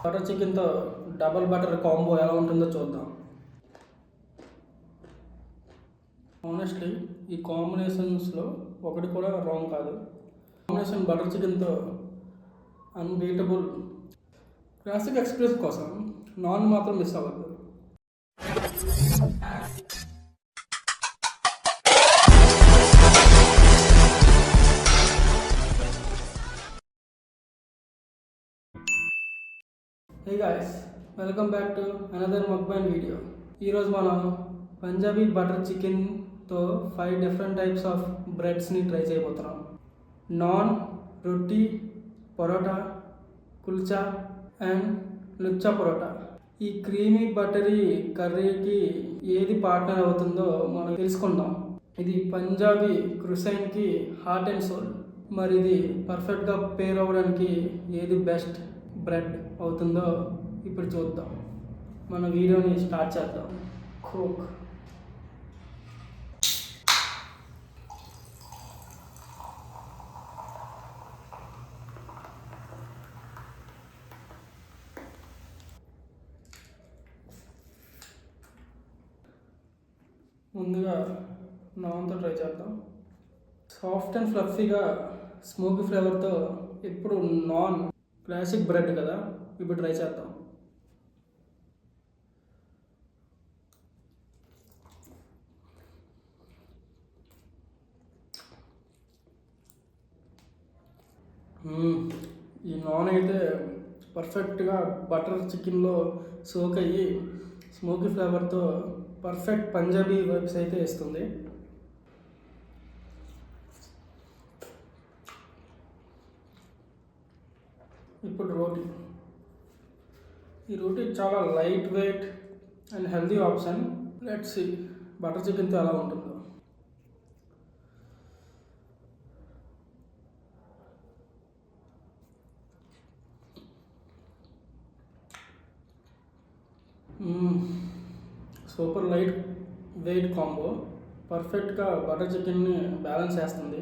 Butter చికెన్తో double butter combo ఎలా ఉంటుందో చూద్దాం. ఆనెస్ట్లీ ఈ కాంబినేషన్స్లో ఒకటి కూడా రాంగ్ కాదు. కాంబినేషన్ బటర్ చికెన్తో అన్బీటబుల్. క్లాసిక్ ఎక్స్ప్రెస్ కోసం నాన్ మాత్రం మిస్ అవ్వద్దు. Hey guys, welcome back to another మక్బైన్ వీడియో. ఈరోజు మనం పంజాబీ బటర్ చికెన్తో 5 డిఫరెంట్ టైప్స్ ఆఫ్ బ్రెడ్స్ని ట్రై చేయబోతున్నాం. నాన్, రొట్టి, పరోటా, కుల్చా అండ్ లుచ్చా పరోటా. ఈ క్రీమీ బటరీ కర్రీకి ఏది పార్ట్నర్ అవుతుందో మనం తెలుసుకుందాం. ఇది పంజాబీ క్రుసైన్కి హార్ట్ అండ్ సోల్. మరి ఇది పర్ఫెక్ట్గా పేర్ అవ్వడానికి ఏది బెస్ట్ బ్రెడ్ అవుతుందో ఇప్పుడు చూద్దాం. మన వీడియోని స్టార్ట్ చేద్దాం. కోక్. ముందుగా నాన్తో ట్రై చేద్దాం. సాఫ్ట్ అండ్ ఫ్లఫీగా స్మోకీ ఫ్లేవర్తో ఇప్పుడు నాన్ క్లాసిక్ బ్రెడ్ కదా, ఇప్పుడు ట్రై చేద్దాం. ఈ నాన్ అయితే పర్ఫెక్ట్గా బటర్ చికెన్లో సోక్ అయ్యి స్మోకీ ఫ్లేవర్తో పర్ఫెక్ట్ పంజాబీ వైబ్స్ అయితే ఇస్తుంది. ఇప్పుడు రోటీ. ఈ రోటీ చాలా light weight and healthy option. Let's see butter చికెన్తో ఎలా ఉంటుందో. సూపర్ లైట్ వెయిట్ కాంబో పర్ఫెక్ట్గా బటర్ చికెన్ని బ్యాలెన్స్ చేస్తుంది.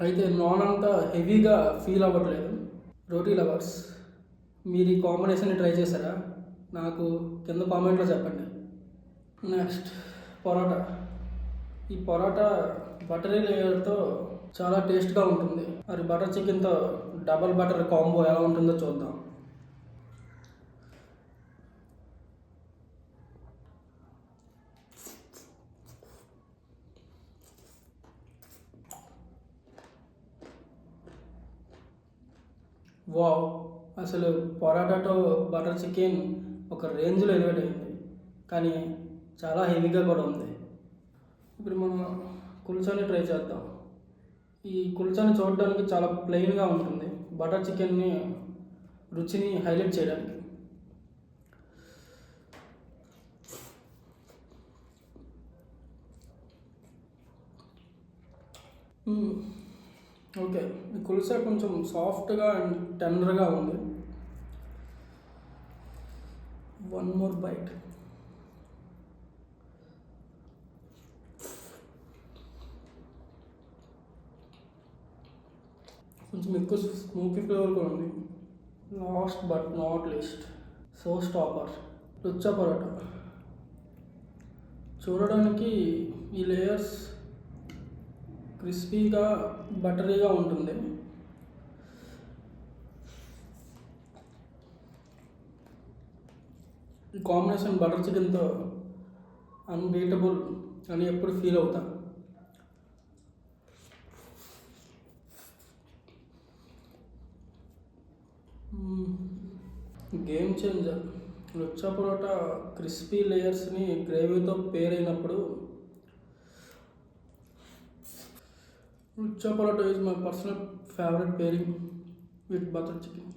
అయితే నాన్ అంతా హెవీగా ఫీల్ అవ్వట్లేదు. రోటీ లవర్స్, మీరు ఈ కాంబినేషన్ని ట్రై చేశారా? నాకు కింద కామెంట్లో చెప్పండి. నెక్స్ట్ పరోటా. ఈ పరోటా బటరీ లేయర్తో చాలా టేస్ట్గా ఉంటుంది. మరి బటర్ చికెన్తో డబల్ బటర్ కాంబో ఎలా ఉంటుందో చూద్దాం. వావ్, అసలు పరోటాతో బటర్ చికెన్ ఒక రేంజ్లో ఎలివేట్ అయింది, కానీ చాలా హెవీగా కూడా ఉంది. ఇప్పుడు మనం కుల్చాని ట్రై చేద్దాం. ఈ కుల్చాని చూడడానికి చాలా ప్లెయిన్గా ఉంటుంది, బటర్ చికెన్ని రుచిని హైలైట్ చేయడానికి. ఓకే, ఈ కుల్చా కొంచెం సాఫ్ట్గా అండ్ టెండర్గా ఉంది. One more bite. కొంచెం ఎక్కువ స్మోకీ ఫ్లేవర్ కూడా ఉంది. Last but not least, show stopper lachha paratha. చూడడానికి ఈ లేయర్స్ క్రిస్పీగా బటరీగా ఉంటుంది. ఈ కాంబినేషన్ బటర్ చికెన్తో అన్బీటబుల్ అని ఎప్పుడు ఫీల్ అవుతా. Game changer. Lachha paratha crispy లేయర్స్ని గ్రేవీతో పేర్ అయినప్పుడు lachha paratha is my personal favourite pairing with butter chicken.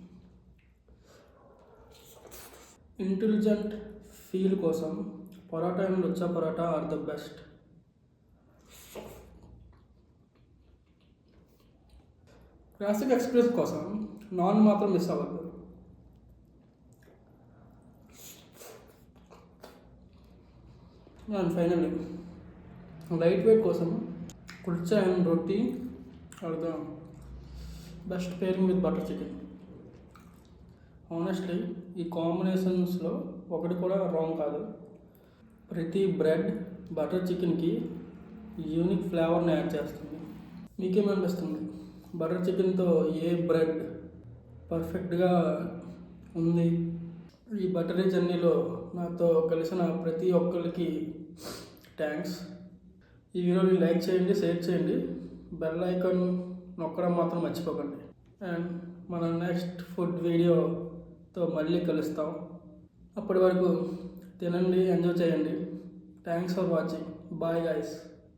Intelligent feel కోసం paratha and lachha paratha are the best. Classic express కోసం నాన్ మాత్రం మిస్ అవ్వద్దు. అండ్ ఫైనల్లీ లైట్ వెయిట్ కోసం kulcha and roti are the best pairing with butter chicken. Honestly ఈ కాంబినేషన్స్లో ఒకటి కూడా రాంగ్ కాదు. ప్రతి బ్రెడ్ బటర్ చికెన్కి యూనిక్ ఫ్లేవర్ని యాడ్ చేస్తుంది. మీకేమనిపిస్తుంది? బటర్ చికెన్తో ఏ బ్రెడ్ పర్ఫెక్ట్గా ఉంది? ఈ బటరీ జర్నీలో నాతో కలిసిన ప్రతి ఒక్కరికి థ్యాంక్స్. ఈ వీడియోని లైక్ చేయండి, షేర్ చేయండి, బెల్ ఐకాన్ నొక్కడం మాత్రం మర్చిపోకండి. అండ్ మన నెక్స్ట్ ఫుడ్ వీడియోతో మళ్ళీ కలుస్తాం. అప్పటి వరకు తినండి, ఎంజాయ్ చేయండి. Thanks for watching. Bye guys.